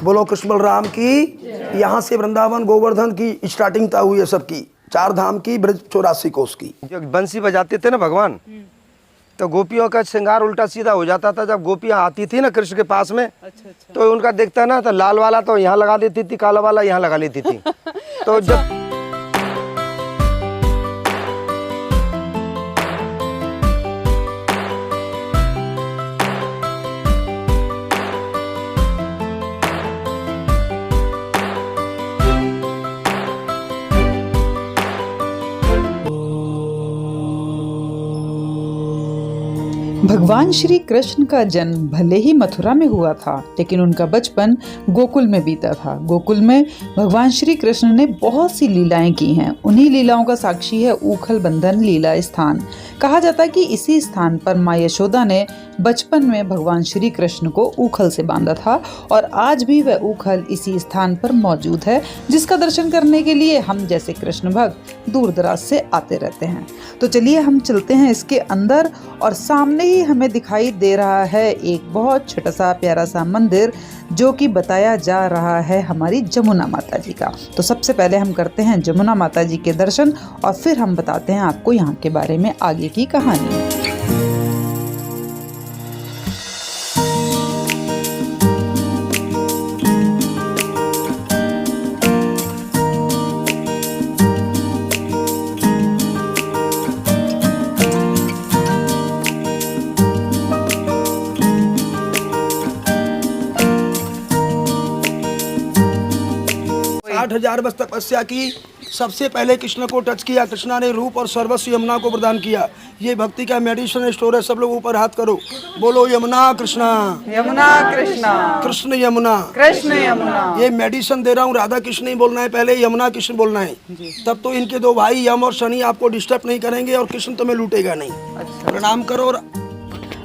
बोलो कृष्ण बलराम की। यहाँ से वृंदावन गोवर्धन की स्टार्टिंग तय हुई है सबकी, 4 धाम की, ब्रज 84 कोस की। जब बंसी बजाते थे ना भगवान, तो गोपियों का श्रृंगार उल्टा सीधा हो जाता था। जब गोपियाँ आती थी ना कृष्ण के पास में, तो उनका देखता ना, तो लाल वाला तो यहाँ लगा देती थी, काला वाला यहाँ लगा लेती थी। तो जब भगवान श्री कृष्ण का जन्म भले ही मथुरा में हुआ था, लेकिन उनका बचपन गोकुल में बीता था। गोकुल में भगवान श्री कृष्ण ने बहुत सी लीलाएं की हैं। उन्हीं लीलाओं का साक्षी है ऊखल बंधन लीला स्थान। कहा जाता है कि इसी स्थान पर माँ यशोदा ने बचपन में भगवान श्री कृष्ण को ऊखल से बांधा था, और आज भी वह ऊखल इसी स्थान पर मौजूद है, जिसका दर्शन करने के लिए हम जैसे कृष्ण भक्त दूर दराज से आते रहते हैं। तो चलिए हम चलते हैं इसके अंदर, और सामने ही हमें दिखाई दे रहा है एक बहुत छोटा सा प्यारा सा मंदिर, जो कि बताया जा रहा है हमारी जमुना माता जी का। तो सबसे पहले हम करते हैं जमुना माता जी के दर्शन, और फिर हम बताते हैं आपको यहाँ के बारे में आगे की कहानी। आठ 8,000 वर्ष तपस्या की, सबसे पहले कृष्ण को टच किया। कृष्णा ने रूप और सर्वस्व यमुना को प्रदान किया। ये भक्ति का मेडिसिन स्टोर है। सब लोग ऊपर हाथ करो, बोलो यमुना कृष्णा, यमुना कृष्णा, कृष्ण यमुना, कृष्ण यमुना। ये मेडिसिन दे रहा हूँ, राधा कृष्ण नहीं बोलना है, पहले यमुना कृष्ण बोलना है। तब तो इनके 2 भाई यम और शनि आपको डिस्टर्ब नहीं करेंगे और कृष्ण तुम्हें लूटेगा नहीं। प्रणाम करो। और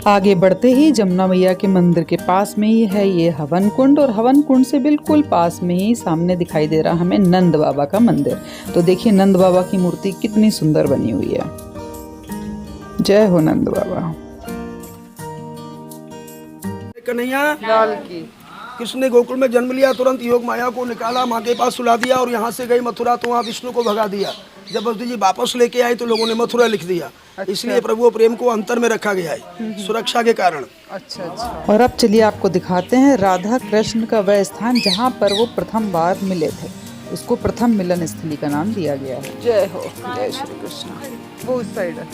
आगे बढ़ते ही जमुना मैया के मंदिर के पास में ही है ये हवन कुंड, और हवन कुंड से बिल्कुल पास में ही सामने दिखाई दे रहा हमें नंद बाबा का मंदिर। तो देखिए नंद बाबा की मूर्ति कितनी सुंदर बनी हुई है। जय हो नंद बाबा। कन्हैया लाल की। कृष्ण ने गोकुल में जन्म लिया, तुरंत योग माया को निकाला, माँ के पास सुला दिया और यहाँ से गई मथुरा, तो वहाँ विष्णु को भगा दिया। जब बसुदेव जी वापस लेके आए तो लोगों ने मथुरा लिख दिया। इसलिए प्रभु प्रेम को अंतर में रखा गया है, सुरक्षा के कारण। अच्छा अच्छा। और अब चलिए आपको दिखाते हैं राधा कृष्ण का वह स्थान जहाँ पर वो प्रथम बार मिले थे। उसको प्रथम मिलन स्थली का नाम दिया गया है। जय हो, जय श्री कृष्ण। वो उस साइड है।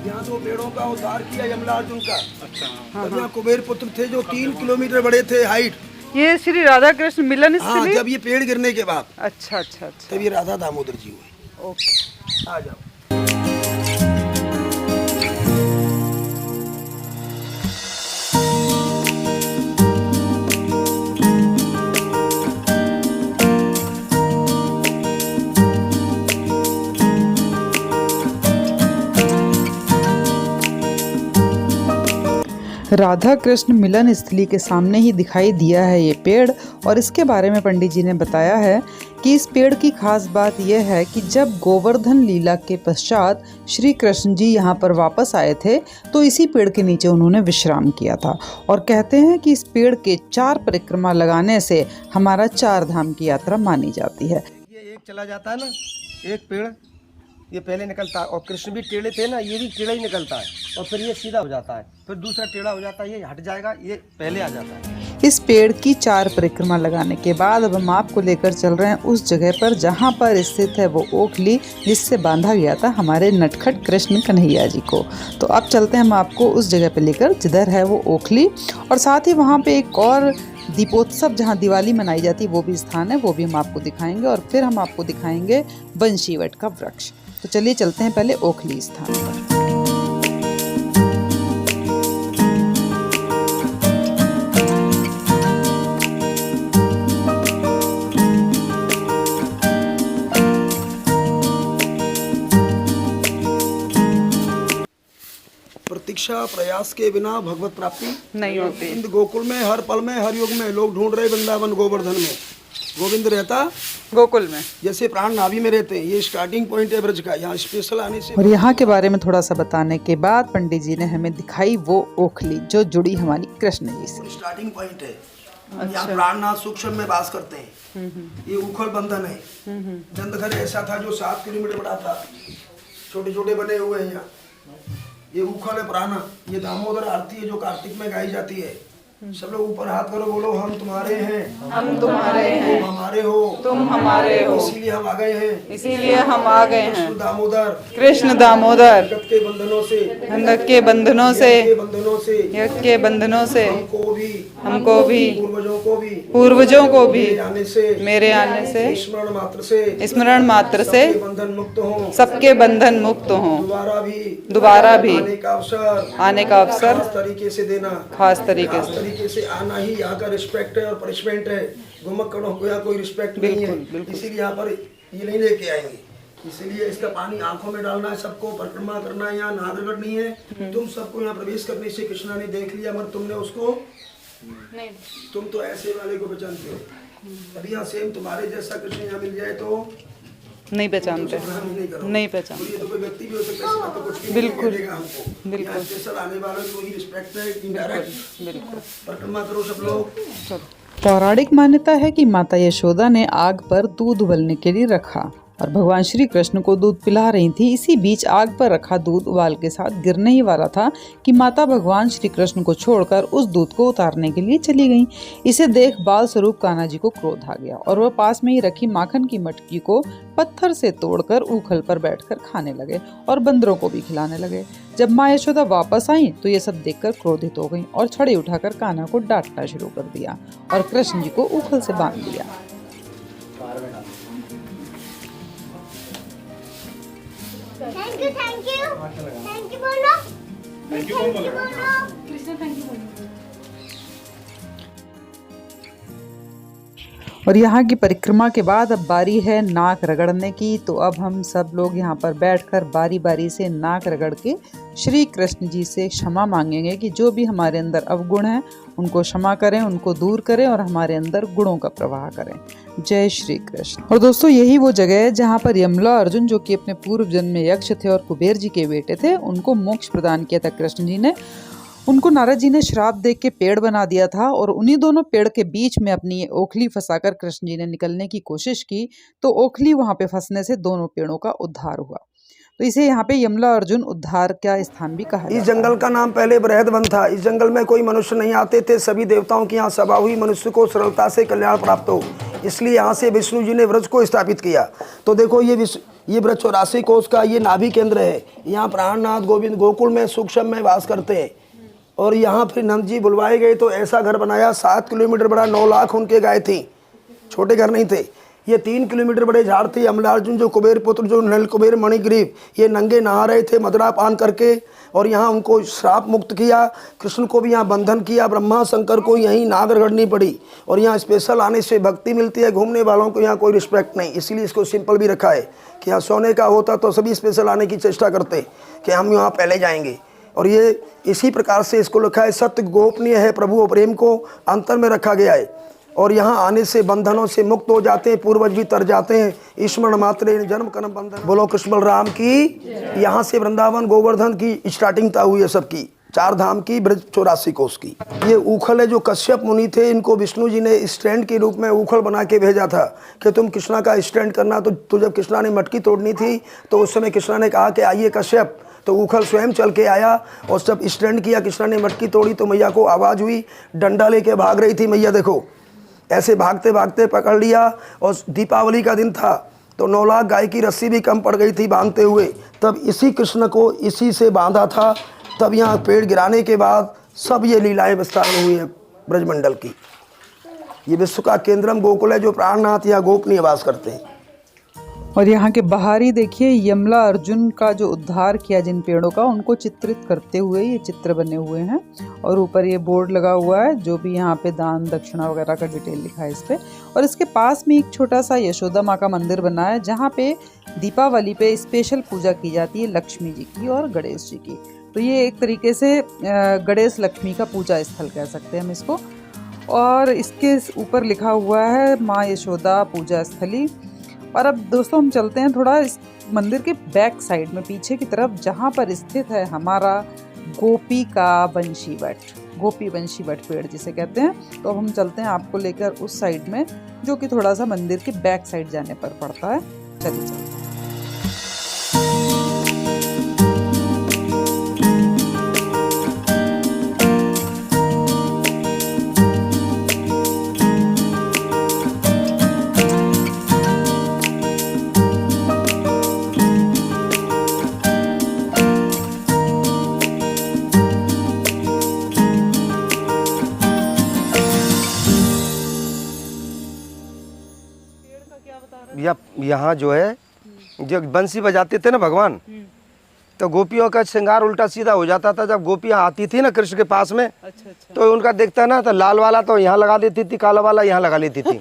यहाँ 2 पेड़ों का उद्धार किया यमला अर्जुन का। अच्छा। यहाँ कुबेर पुत्र थे जो 3 किलोमीटर बड़े थे हाइट। ये श्री राधा कृष्ण मिलन हाँ, स्थली। जब ये पेड़ गिरने के बाद अच्छा अच्छा अच्छा। तब ये राधा दामोदर जी हुए। ओके, आ जाओ। राधा कृष्ण मिलन स्थली के सामने ही दिखाई दिया है ये पेड़, और इसके बारे में पंडित जी ने बताया है कि इस पेड़ की खास बात यह है कि जब गोवर्धन लीला के पश्चात श्री कृष्ण जी यहाँ पर वापस आए थे, तो इसी पेड़ के नीचे उन्होंने विश्राम किया था। और कहते हैं कि इस पेड़ के 4 परिक्रमा लगाने से हमारा 4 धाम की यात्रा मानी जाती है। ये एक चला जाता है ना, एक पेड़ ये पहले निकलता है, और कृष्ण भी टेढ़े थे ना, ये भी टेढ़ा ही निकलता है, और फिर ये सीधा हो जाता है, फिर दूसरा टेढ़ा हो जाता है, ये हट जाएगा, ये पहले आ जाता है। इस पेड़ की 4 परिक्रमा लगाने के बाद अब हम आपको लेकर चल रहे हैं उस जगह पर जहाँ पर स्थित है वो ओखली, जिससे बांधा गया था हमारे नटखट कृष्ण कन्हैया जी को। तो अब चलते हैं हम आपको उस जगह पर लेकर जिधर है वो ओखली, और साथ ही वहाँ पे एक और दीपोत्सव जहाँ दिवाली मनाई जाती है वो भी स्थान है, वो भी हम आपको दिखाएंगे, और फिर हम आपको दिखाएंगे बंशीवट का वृक्ष। तो चलिए चलते हैं पहले ओखली स्थान पर। प्रतीक्षा प्रयास के बिना भगवत प्राप्ति नहीं होती। गोविंद गोकुल में हर पल में हर युग में लोग ढूंढ रहे वृंदावन गोवर्धन में। गोविंद रहता गोकुल में, जैसे प्राण नाभि में रहते हैं। ये स्टार्टिंग पॉइंट है ब्रज का, यहाँ स्पेशल आने से। और यहाँ के बारे में थोड़ा सा बताने के बाद पंडित जी ने हमें दिखाई वो ओखली जो जुड़ी हमारी कृष्ण जी से। स्टार्टिंग पॉइंट है। यहाँ प्राणनाथ सूक्ष्म में वास करते हैं। ये उखल बंधन है। जंदघर ऐसा था जो 7 किलोमीटर बड़ा था, छोटे छोटे बने हुए हैं यहाँ। ये उखल है प्राणा। ये दामोदर आरती है जो कार्तिक में गाई जाती है। सब लोग ऊपर हाथ करो, बोलो हम तुम्हारे हैं, हम तुम्हारे हैं, तुम हमारे हो, तुम हमारे हो, इसीलिए हम आ गए हैं, इसीलिए हम आ गए हैं। कृष्ण दामोदर, कृष्ण दामोदर, जगत के बंधनों से, बंधक के बंधनों से, के बंधनों से, यज्ञ के बंधनों से, हमको भी, पूर्वजों को भी मेरे आने से स्मरण मात्र से बंधन मुक्त हो, सबके बंधन मुक्त हों, दोबारा भी आने का अवसर खास तरीके से देना, खास तरीके से। तरीके से आना ही यहाँ का रिस्पेक्ट है और पनिशमेंट है। घुमक्कड़ों को यहाँ कोई रिस्पेक्ट नहीं है, इसीलिए यहाँ पर ये नहीं लेके आएंगे। इसीलिए इसका पानी आंखों में डालना है, सबको परिक्रमा करना है। यहाँ नागरगढ़ नहीं है। तुम सबको यहाँ प्रवेश करने से कृष्णा ने देख लिया, मगर तुमने उसको नहीं, तुम तो ऐसे वाले को पहचानते हो। अभी यहाँ सेम तुम्हारे जैसा कृष्ण यहाँ मिल जाए तो नहीं पहचानते, नहीं पहचानते। ये तो कोई व्यक्ति भी हो सकता है, तो कुछ भी बिल्कुल, नहीं कहेगा हमको। बिल्कुल। स्पेशल आने वालों की वही रिस्पेक्ट है, इनडायरेक्ट। बिल्कुल, परिक्रमा करो सब लोग। पौराणिक मान्यता है कि माता यशोदा ने आग पर दूध उबलने के लिए रखा और भगवान श्री कृष्ण को दूध पिला रही थी। इसी बीच आग पर रखा दूध उबाल के साथ गिरने ही वाला था कि माता भगवान श्री कृष्ण को छोड़कर उस दूध को उतारने के लिए चली गईं। इसे देख बाल स्वरूप कान्हा जी को क्रोध आ गया और वह पास में ही रखी माखन की मटकी को पत्थर से तोड़कर ऊखल पर बैठकर खाने लगे और बंदरों को भी खिलाने लगे। जब माँ यशोदा वापस आई तो ये सब देखकर क्रोधित हो गईं और छड़ी उठाकर कान्हा को डांटना शुरू कर दिया और कृष्ण जी को ऊखल से बांध दिया। थैंक यू बोलो, थैंक यू बोलो, कृष्ण थैंक यू बोलो। और यहाँ की परिक्रमा के बाद अब बारी है नाक रगड़ने की। तो अब हम सब लोग यहाँ पर बैठकर बारी बारी से नाक रगड़ के श्री कृष्ण जी से क्षमा मांगेंगे कि जो भी हमारे अंदर अवगुण हैं उनको क्षमा करें, उनको दूर करें और हमारे अंदर गुणों का प्रवाह करें। जय श्री कृष्ण। और दोस्तों यही वो जगह है जहाँ पर यमला अर्जुन, जो कि अपने पूर्व जन्म में यक्ष थे और कुबेर जी के बेटे थे, उनको मोक्ष प्रदान किया था कृष्ण जी ने। उनको नारद जी ने श्राप देख के पेड़ बना दिया था और उन्हीं दोनों पेड़ के बीच में अपनी ये ओखली फंसाकर कृष्ण जी ने निकलने की कोशिश की तो ओखली वहां पे फंसने से दोनों पेड़ों का उद्धार हुआ। तो इसे यहाँ पे यमला अर्जुन उद्धार का स्थान भी कहा इस जंगल का नाम पहले बृहदवन था। इस जंगल में कोई मनुष्य नहीं आते थे। सभी देवताओं की यहाँ सभा हुई, मनुष्य को सरलता से कल्याण प्राप्त हो, इसलिए यहाँ से विष्णु जी ने व्रज को स्थापित किया। तो देखो ये व्रज 84 कोष का ये नाभि केंद्र है। यहाँ प्राणनाथ गोविंद गोकुल में सूक्ष्म में वास करते हैं। और यहाँ फिर नंद जी बुलवाए गए तो ऐसा घर बनाया, 7 किलोमीटर बड़ा, 9 लाख उनके गाय थी। छोटे घर नहीं थे। ये 3 किलोमीटर बड़े झाड़ थे। अमलार्जुन जो कुबेर पुत्र, जो नल कुबेर मणिग्रीव, ये नंगे नहा रहे थे मदरा पान करके और यहाँ उनको श्राप मुक्त किया। कृष्ण को भी यहाँ बंधन किया। ब्रह्मा शंकर को यहीं नाग रगड़नी पड़ी। और यहाँ स्पेशल आने से भक्ति मिलती है। घूमने वालों को यहाँ कोई रिस्पेक्ट नहीं, इसलिए इसको सिंपल भी रखा है कि यहाँ सोने का होता तो सभी स्पेशल आने की चेष्टा करते कि हम यहाँ पहले जाएंगे। और ये इसी प्रकार से इसको लिखा है, सत्य गोपनीय है, प्रभु और प्रेम को अंतर में रखा गया है। और यहाँ आने से बंधनों से मुक्त हो जाते हैं, पूर्वज भी तर जाते हैं। स्मरण मात्र जन्म कर्म बंधन। बोलो कृष्ण बलराम की। यहाँ से वृंदावन गोवर्धन की स्टार्टिंग था हुई है सबकी, 4 धाम की, ब्रज 84 कोष की। ये ऊखल है जो कश्यप मुनि थे, इनको विष्णु जी ने स्टैंड के रूप में ऊखल बना के भेजा था कि तुम कृष्णा का स्टैंड करना। तो जब कृष्णा ने मटकी तोड़नी थी तो उस समय कृष्णा ने कहा कि आइए कश्यप। तो ऊखल स्वयं चल के आया और जब स्टैंड किया, कृष्णा ने मटकी तोड़ी तो मैया को आवाज़ हुई। डंडा लेके भाग रही थी मैया, देखो ऐसे भागते भागते पकड़ लिया। और दीपावली का दिन था तो 9 लाख गाय की रस्सी भी कम पड़ गई थी बांधते हुए। तब इसी कृष्ण को इसी से बांधा था। तब यहाँ पेड़ गिराने के बाद सब ये लीलाएं विस्तार हुई है ब्रजमंडल की। ये विश्व का केंद्रम गोकुल है जो प्राणनाथ या गोप निवास करते हैं। और यहाँ के बाहर ही देखिए यमला अर्जुन का जो उद्धार किया जिन पेड़ों का, उनको चित्रित करते हुए ये चित्र बने हुए हैं। और ऊपर ये बोर्ड लगा हुआ है जो भी यहाँ पे दान दक्षिणा वगैरह का डिटेल लिखा है इस पे। और इसके पास में एक छोटा सा यशोदा माँ का मंदिर बना है जहाँ पे दीपावली पे स्पेशल पूजा की जाती है लक्ष्मी जी की और गणेश जी की। तो ये एक तरीके से गणेश लक्ष्मी का पूजा स्थल कह सकते हैं हम इसको। और इसके ऊपर लिखा हुआ है माँ यशोदा पूजा स्थली। और अब दोस्तों हम चलते हैं थोड़ा इस मंदिर के बैक साइड में, पीछे की तरफ, जहाँ पर स्थित है हमारा गोपी का बंशी वट। गोपी वंशी वट पेड़ जिसे कहते हैं। तो अब हम चलते हैं आपको लेकर उस साइड में, जो कि थोड़ा सा मंदिर के बैक साइड जाने पर पड़ता है। चलिए चलते हैं। यहाँ जो है जब बंसी बजाते थे ना भगवान, तो गोपियों का श्रृंगार उल्टा सीधा हो जाता था। जब गोपियाँ आती थी ना कृष्ण के पास में, तो उनका देखता ना तो लाल वाला तो यहाँ लगा देती थी, काला वाला यहाँ लगा लेती थी।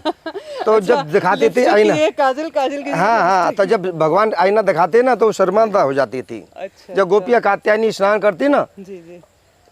तो जब दिखाते थे आईना, काजल काजल की हाँ, तो जब भगवान आईना दिखाते ना तो शर्मांदा हो जाती थी। जब गोपियाँ कात्यायनी स्नान करती ना,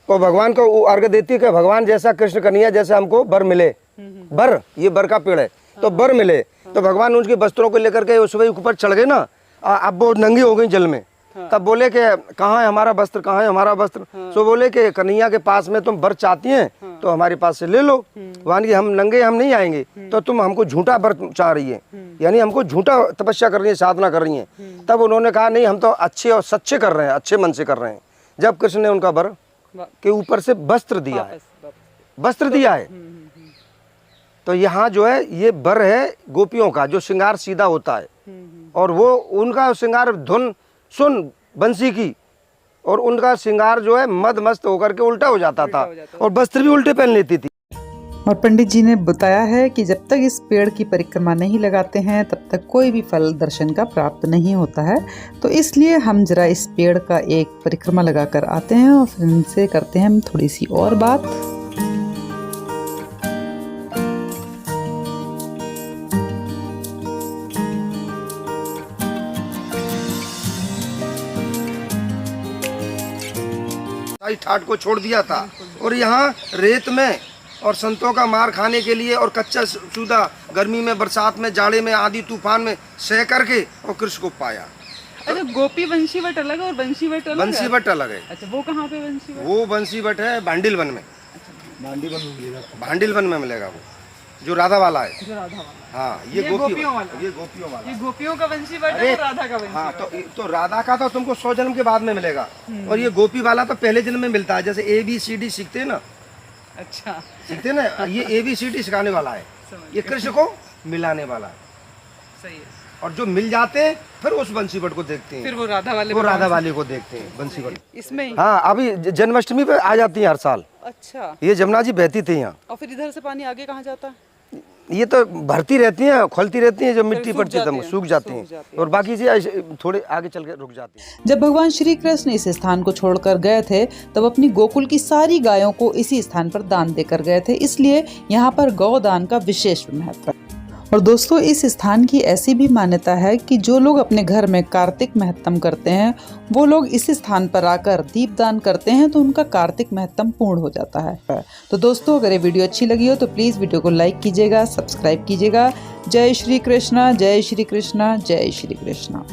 तो भगवान को अर्घ देती कि भगवान जैसा कृष्ण कन्हैया जैसे हमको बर मिले, बर, ये बर का पेड़ है, तो बर मिले। तो भगवान उनके वस्त्रों को लेकर के उस ऊपर चढ़ गए ना, अब वो नंगी हो गई जल में। तब बोले कि कहाँ है हमारा वस्त्र, कहाँ है हमारा वस्त्र। तो बोले कि कन्हैया के पास में तुम बर चाहती हैं तो हमारे पास से ले लो। भगवान की हम नंगे हम नहीं आएंगे, तो तुम हमको झूठा बर चाह रही है, यानी हमको झूठा तपस्या कर रही है, साधना कर रही है। तब उन्होंने कहा नहीं, हम तो अच्छे और सच्चे कर रहे हैं, अच्छे मन से कर रहे हैं। जब कृष्ण ने उनका बर के ऊपर से वस्त्र दिया है, वस्त्र दिया है, तो यहाँ जो है ये बर है गोपियों का, जो श्रृंगार सीधा होता है। और वो उनका श्रृंगार धुन सुन बंसी की, और उनका श्रृंगार जो है मद मस्त होकर के उल्टा हो जाता था, और वस्त्र भी उल्टे पहन लेती थी। और पंडित जी ने बताया है कि जब तक इस पेड़ की परिक्रमा नहीं लगाते हैं तब तक कोई भी फल दर्शन का प्राप्त नहीं होता है। तो इसलिए हम जरा इस पेड़ का एक परिक्रमा लगा कर आते हैं और फिर इनसे करते हैं हम थोड़ी सी और बात। ठाट को छोड़ दिया था, और यहाँ रेत में और संतों का मार खाने के लिए और कच्चा सूदा गर्मी में, बरसात में, जाड़े में, आंधी तूफान में सह करके और कृष्ण को पाया। अच्छा, गोपी बंशीवट अलग है और बंशीवट अलग है? बंशीवट अलग है। अच्छा, वो कहाँ पे बंशीवट? वो बंशीवट है भांडिल वन में। भांडिल वन में मिलेगा वो, जो राधा वाला है। जो राधा वाला। हाँ, ये गोपियों वाला। ये गोपियों वाला। ये गोपियों का बंशीवट है और राधा का बंशीवट। हाँ, तो राधा का तो तुमको 100 जन्म के बाद में मिलेगा, और ये गोपी वाला तो पहले जन्म में मिलता है। जैसे ABCD सीखते हैं ना, अच्छा, सीखते हैं ना, ये ABCD सिखाने वाला है, ये कृष्ण को मिलाने वाला है। सही है। और जो मिल जाते हैं फिर उस बंसीवट को देखते हैं, फिर वो राधा वाले, वो राधा वाले को देखते हैं बंसीवट। इसमें ही? हाँ, अभी जन्माष्टमी पे आ जाती है हर साल। अच्छा, ये जमुना जी बहती थी यहाँ। और फिर इधर से पानी आगे कहाँ जाता है? ये तो भरती रहती हैं, खोलती रहती हैं, जब मिट्टी पड़ती है तब सूख जाती हैं, और बाकी से थोड़े आगे चल के रुक जाती हैं। जब भगवान श्री कृष्ण इस स्थान को छोड़कर गए थे तब अपनी गोकुल की सारी गायों को इसी स्थान पर दान देकर गए थे, इसलिए यहाँ पर गौदान का विशेष महत्व है। और दोस्तों, इस स्थान की ऐसी भी मान्यता है कि जो लोग अपने घर में कार्तिक महत्तम करते हैं वो लोग इस स्थान पर आकर दीपदान करते हैं तो उनका कार्तिक महत्तम पूर्ण हो जाता है। तो दोस्तों, अगर ये वीडियो अच्छी लगी हो तो प्लीज़ वीडियो को लाइक कीजिएगा, सब्सक्राइब कीजिएगा। जय श्री कृष्णा, जय श्री कृष्णा, जय श्री कृष्णा।